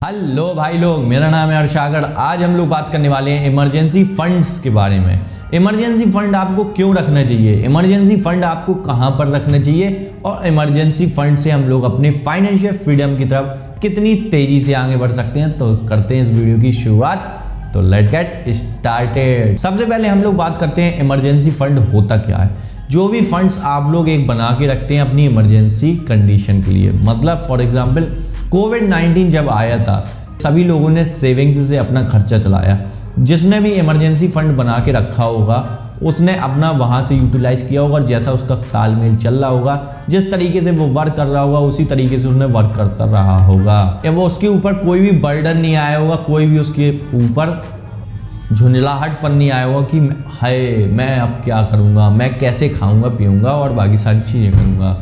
Hello भाई लोग, मेरा नाम है अर्शागर। आज हम लोग बात करने वाले हैं इमरजेंसी फंड्स के बारे में। इमरजेंसी फंड आपको क्यों रखना चाहिए, इमरजेंसी फंड आपको कहां पर रखना चाहिए और इमरजेंसी फंड से हम लोग अपने फाइनेंशियल फ्रीडम की तरफ कितनी तेजी से आगे बढ़ सकते हैं। तो करते हैं इस वीडियो की शुरुआत। तो लेट्स गेट स्टार्टेड। सबसे पहले हम लोग बात करते हैं इमरजेंसी फंड होता क्या है। जो भी फंड्स आप लोग एक बना के रखते हैं अपनी इमरजेंसी कंडीशन के लिए, मतलब फॉर एग्जांपल कोविड-19 जब आया था सभी लोगों ने सेविंग्स से अपना खर्चा चलाया। जिसने भी इमरजेंसी फंड बना के रखा होगा उसने अपना वहाँ से यूटिलाइज किया होगा और जैसा उसका तालमेल चल रहा होगा, जिस तरीके से वो वर्क कर रहा होगा उसी तरीके से उसने वर्क करता रहा होगा। या वो उसके ऊपर कोई भी बर्डन नहीं आया होगा, कोई भी उसके ऊपर झुंझलाहटपन नहीं आया होगा कि हाय मैं अब क्या करूँगा, मैं कैसे खाऊँगा पीऊँगा और बाकी सारी चीज़ें करूँगा।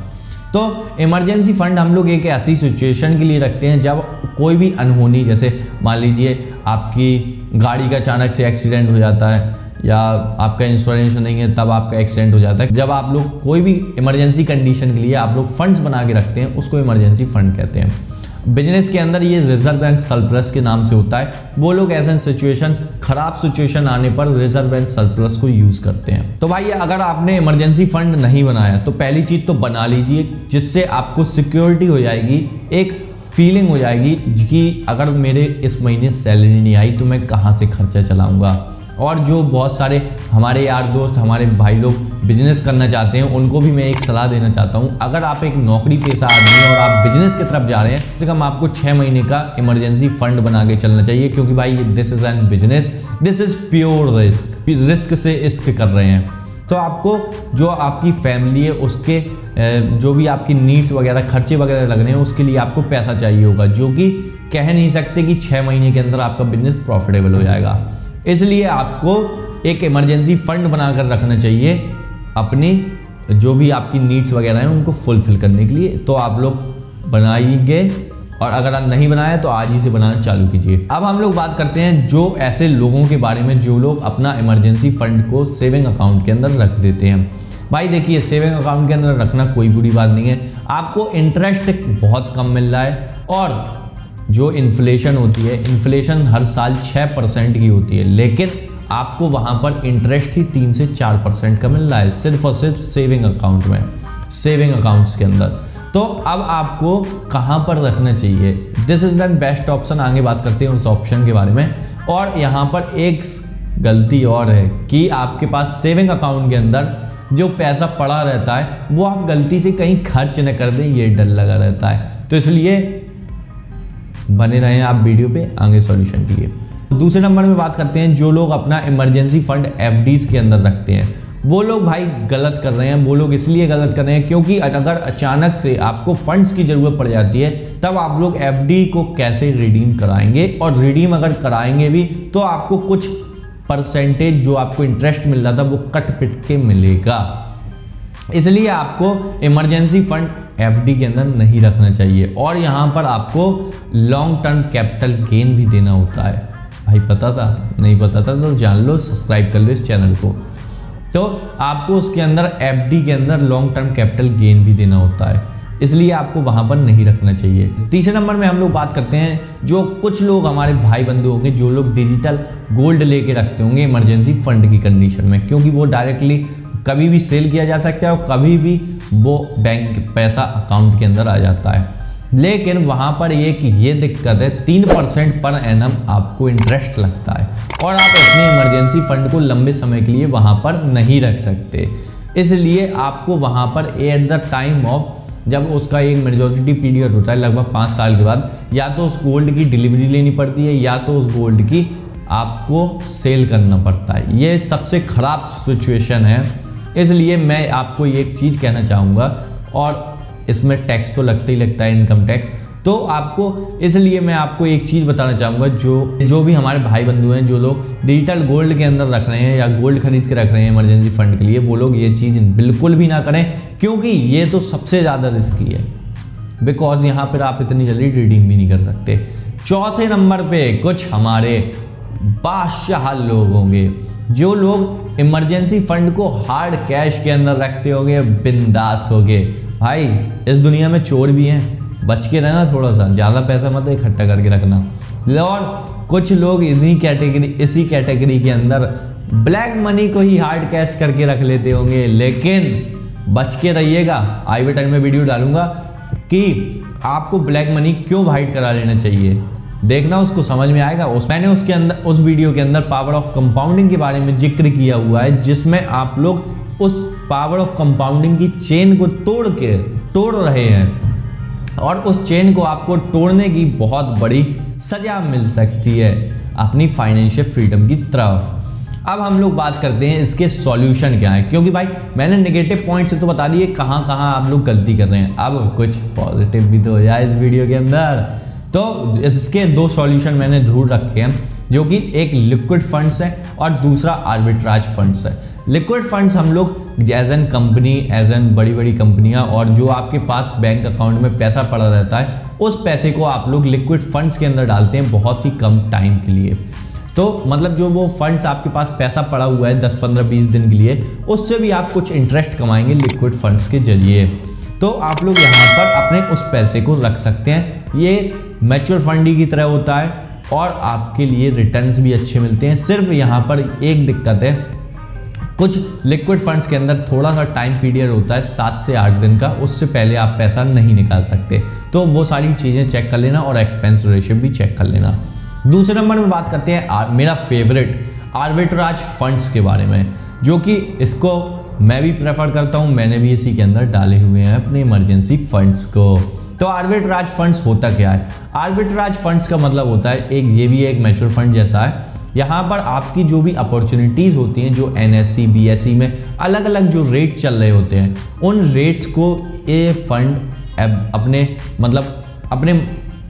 तो इमरजेंसी फंड हम लोग एक ऐसी सिचुएशन के लिए रखते हैं जब कोई भी अनहोनी, जैसे मान लीजिए आपकी गाड़ी का अचानक से एक्सीडेंट हो जाता है या आपका इंश्योरेंस नहीं है तब आपका एक्सीडेंट हो जाता है। जब आप लोग कोई भी इमरजेंसी कंडीशन के लिए आप लोग फंड्स बना के रखते हैं उसको इमरजेंसी फंड कहते हैं। बिजनेस के अंदर ये रिजर्व एंड सरप्लस के नाम से होता है। वो लोग ऐसे सिचुएशन, खराब सिचुएशन आने पर रिजर्व एंड सरप्लस को यूज करते हैं। तो भाई अगर आपने इमरजेंसी फंड नहीं बनाया तो पहली चीज तो बना लीजिए, जिससे आपको सिक्योरिटी हो जाएगी, एक फीलिंग हो जाएगी कि अगर मेरे इस महीने सैलरी नहीं आई तो मैं कहाँ से खर्चा चलाऊंगा। और जो बहुत सारे हमारे यार दोस्त, हमारे भाई लोग बिजनेस करना चाहते हैं उनको भी मैं एक सलाह देना चाहता हूं। अगर आप एक नौकरी पेशा आदमी हैं और आप बिजनेस की तरफ जा रहे हैं तो कम आपको 6 महीने का इमरजेंसी फंड बना के चलना चाहिए, क्योंकि भाई this is an business, this is pure risk, risk से इश्क कर रहे हैं। तो आपको जो आपकी फैमिली है उसके जो भी आपकी नीड्स वगैरह, खर्चे वगैरह लग रहे हैं उसके लिए आपको पैसा चाहिए होगा, जो कि कह नहीं सकते कि 6 महीने के अंदर आपका बिजनेस प्रॉफिटेबल हो जाएगा। इसलिए आपको एक इमरजेंसी फंड बनाकर रखना चाहिए अपनी जो भी आपकी नीड्स वगैरह हैं उनको फुलफिल करने के लिए। तो आप लोग बनाएंगे, और अगर आप नहीं बनाए तो आज ही से बनाना चालू कीजिए। अब हम लोग बात करते हैं जो ऐसे लोगों के बारे में जो लोग अपना इमरजेंसी फंड को सेविंग अकाउंट के अंदर रख देते हैं। भाई देखिए, सेविंग अकाउंट के अंदर रखना कोई बुरी बात नहीं है। आपको इंटरेस्ट बहुत कम मिल रहा है और जो इन्फ्लेशन होती है, इन्फ्लेशन हर साल 6% की होती है, लेकिन आपको वहाँ पर इंटरेस्ट ही 3 से 4% का मिल रहा है, सिर्फ और सिर्फ सेविंग अकाउंट में, सेविंग अकाउंट्स के अंदर। तो अब आपको कहाँ पर रखना चाहिए, this is the best option. आगे बात करते हैं उस ऑप्शन के बारे में। और यहाँ पर एक गलती और है कि आपके पास सेविंग अकाउंट के अंदर जो पैसा पड़ा रहता है वो आप गलती से कहीं खर्च न कर दें, ये डर लगा रहता है। तो इसलिए बने रहें आप वीडियो पे आगे सॉल्यूशन के लिए। दूसरे नंबर में बात करते हैं जो लोग अपना इमरजेंसी फंड एफडीज के अंदर रखते हैं। वो लोग भाई गलत कर रहे हैं। वो लोग इसलिए गलत कर रहे हैं क्योंकि अगर अचानक से आपको फंड्स की ज़रूरत पड़ जाती है तब आप लोग एफडी को कैसे रिडीम कराएंगे, और रिडीम अगर कराएंगे भी तो आपको कुछ परसेंटेज जो आपको इंटरेस्ट मिल रहा था वो कट पिट के मिलेगा। इसलिए आपको इमरजेंसी फंड एफडी के अंदर नहीं रखना चाहिए। और यहाँ पर आपको लॉन्ग टर्म कैपिटल गेन भी देना होता है। भाई पता था? नहीं पता था तो जान लो, सब्सक्राइब कर लो इस चैनल को। तो आपको उसके अंदर एफडी के अंदर लॉन्ग टर्म कैपिटल गेन भी देना होता है, इसलिए आपको वहाँ पर नहीं रखना चाहिए। तीसरे नंबर में हम लोग बात करते हैं जो कुछ लोग हमारे भाई बंधु होंगे जो लोग डिजिटल गोल्ड लेके रखते होंगे इमरजेंसी फंड की कंडीशन में, क्योंकि वो डायरेक्टली कभी भी सेल किया जा सकता है और कभी भी वो बैंक पैसा अकाउंट के अंदर आ जाता है। लेकिन वहाँ पर एक ये दिक्कत है, 3% पर एनम आपको इंटरेस्ट लगता है और आप अपने इमरजेंसी फंड को लंबे समय के लिए वहाँ पर नहीं रख सकते। इसलिए आपको वहाँ पर एट द टाइम ऑफ, जब उसका एक मेजॉरिटी पीरियड होता है लगभग 5 साल के बाद, या तो उस गोल्ड की डिलीवरी लेनी पड़ती है या तो उस गोल्ड की आपको सेल करना पड़ता है। ये सबसे ख़राब सिचुएशन है। इसलिए मैं आपको एक चीज़ कहना चाहूँगा, और इसमें टैक्स तो लगता ही लगता है, इनकम टैक्स। तो आपको, इसलिए मैं आपको एक चीज़ बताना चाहूँगा, जो भी हमारे भाई बंधु हैं जो लोग डिजिटल गोल्ड के अंदर रख रहे हैं या गोल्ड खरीद के रख रहे हैं इमरजेंसी फंड के लिए, वो लोग ये चीज़ बिल्कुल भी ना करें, क्योंकि ये तो सबसे ज़्यादा रिस्की है। बिकॉज यहाँ पर आप इतनी जल्दी रिडीम भी नहीं कर सकते। चौथे नंबर पर कुछ हमारे बादशाह लोग होंगे जो लोग इमरजेंसी फंड को हार्ड कैश के अंदर रखते होंगे, बिंदास होंगे। भाई इस दुनिया में चोर भी हैं, बच के रहना, थोड़ा सा ज़्यादा पैसा मत इकट्ठा करके रखना। और कुछ लोग इसी कैटेगरी के अंदर ब्लैक मनी को ही हार्ड कैश करके रख लेते होंगे, लेकिन बच के रहिएगा। आई बटन में वीडियो डालूंगा कि आपको ब्लैक मनी क्यों हाइड करा लेना चाहिए, देखना, उसको समझ में आएगा। मैंने उसके अंदर उस वीडियो के अंदर पावर ऑफ कंपाउंडिंग के बारे में जिक्र किया हुआ है, जिसमें आप लोग उस पावर ऑफ कंपाउंडिंग की चेन को तोड़ रहे हैं और उस चेन को आपको तोड़ने की बहुत बड़ी सजा मिल सकती है अपनी फाइनेंशियल फ्रीडम की तरफ। अब हम लोग बात करते हैं इसके सॉल्यूशन क्या है, क्योंकि भाई मैंने नेगेटिव पॉइंट से तो बता दिए कहाँ आप लोग गलती कर रहे हैं, अब कुछ पॉजिटिव भी तो हो जाए इस वीडियो के अंदर। तो इसके 2 सॉल्यूशन मैंने ढूंढ रखे हैं, जो कि एक लिक्विड फंड्स है और दूसरा आर्बिट्राज फंड्स है। लिक्विड फंड्स हम लोग एज एन बड़ी कंपनियां और जो आपके पास बैंक अकाउंट में पैसा पड़ा रहता है, उस पैसे को आप लोग लिक्विड फंड्स के अंदर डालते हैं बहुत ही कम टाइम के लिए। तो मतलब जो वो फंड्स आपके पास पैसा पड़ा हुआ है 10, 15, 20 दिन के लिए, उससे भी आप कुछ इंटरेस्ट कमाएंगे लिक्विड फंड्स के जरिए। तो आप लोग यहाँ पर अपने उस पैसे को रख सकते हैं। ये म्यूचुअल फंड की तरह होता है और आपके लिए रिटर्न्स भी अच्छे मिलते हैं। सिर्फ यहाँ पर एक दिक्कत है, कुछ लिक्विड फंड्स के अंदर थोड़ा सा टाइम पीरियड होता है 7 से 8 दिन का, उससे पहले आप पैसा नहीं निकाल सकते। तो वो सारी चीज़ें चेक कर लेना और एक्सपेंस रेशियो भी चेक कर लेना। दूसरे नंबर में बात करते हैं मेरा फेवरेट आर्बिट्राज फंड्स के बारे में, जो कि इसको मैं भी प्रेफर करता हूँ, मैंने भी इसी के अंदर डाले हुए हैं अपने इमरजेंसी फंड्स को। तो आर्बिट्राज फंड्स होता क्या है? आर्बिट्राज फंड्स का मतलब होता है ये भी एक म्यूचुअल फंड जैसा है। यहाँ पर आपकी जो भी अपॉर्चुनिटीज़ होती हैं, जो NSE, BSE में अलग अलग जो रेट चल रहे होते हैं, उन रेट्स को ये फंड अपने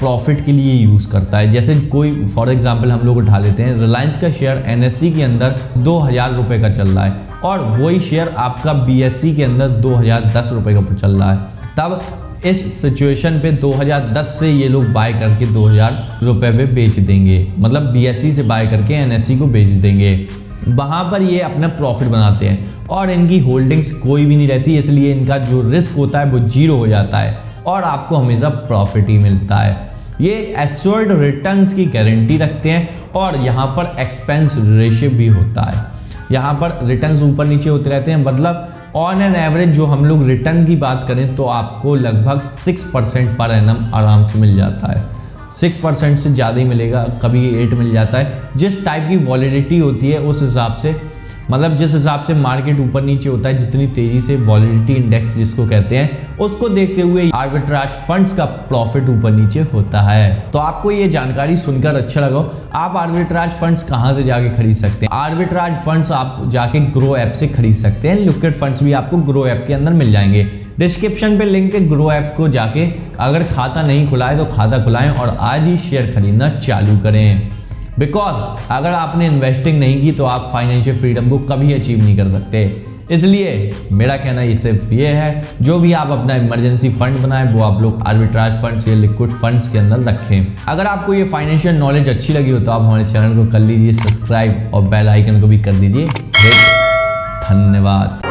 प्रॉफिट के लिए यूज़ करता है। जैसे कोई फॉर एग्जांपल हम लोग उठा लेते हैं, रिलायंस का शेयर NSE के अंदर 2000 रुपये का चल रहा है और वही शेयर आपका BSE के अंदर 2010 रुपये का चल रहा है। तब इस सिचुएशन पे 2010 से ये लोग बाय करके 2000 रुपये पे बेच देंगे, मतलब BSE से बाय करके NSE को बेच देंगे। वहाँ पर ये अपना प्रॉफिट बनाते हैं और इनकी होल्डिंग्स कोई भी नहीं रहती, इसलिए इनका जो रिस्क होता है वो 0 हो जाता है और आपको हमेशा प्रॉफिट ही मिलता है। ये एश्योर्ड रिटर्न्स की गारंटी रखते हैं और यहाँ पर एक्सपेंस रेशियो भी होता है। यहाँ पर रिटर्न्स ऊपर नीचे होते रहते हैं, मतलब ऑन एन एवरेज जो हम लोग रिटर्न की बात करें तो आपको लगभग 6% पर एनम आराम से मिल जाता है। 6% से ज़्यादा ही मिलेगा, कभी 8 मिल जाता है। जिस टाइप की वॉलिडिटी होती है उस हिसाब से, मतलब जिस हिसाब से मार्केट ऊपर नीचे होता है, जितनी तेजी से वॉलिडिटी इंडेक्स जिसको कहते हैं, उसको देखते हुए आर्बिट्राज फंड्स का प्रॉफिट ऊपर नीचे होता है। तो आपको ये जानकारी सुनकर अच्छा लगा, आप आर्बिट्राज फंड्स कहाँ से जाके खरीद सकते हैं? आर्बिट्राज फंड्स आप जाके ग्रो ऐप से खरीद सकते हैं। लिक्विड फंड्स भी आपको ग्रो ऐप के अंदर मिल जाएंगे। डिस्क्रिप्शन पे लिंक है, ग्रो ऐप को जाके अगर खाता नहीं खुला है तो खाता खुलाएं और आज ही शेयर खरीदना चालू करें। बिकॉज अगर आपने इन्वेस्टिंग नहीं की तो आप फाइनेंशियल फ्रीडम को कभी अचीव नहीं कर सकते। इसलिए मेरा कहना ये सिर्फ ये है, जो भी आप अपना इमरजेंसी फंड बनाएं वो आप लोग आर्बिट्राज फंड्स या लिक्विड फंड्स के अंदर रखें। अगर आपको ये फाइनेंशियल नॉलेज अच्छी लगी हो तो आप हमारे चैनल को कर लीजिए सब्सक्राइब और बेल आइकन को भी कर दीजिए। धन्यवाद।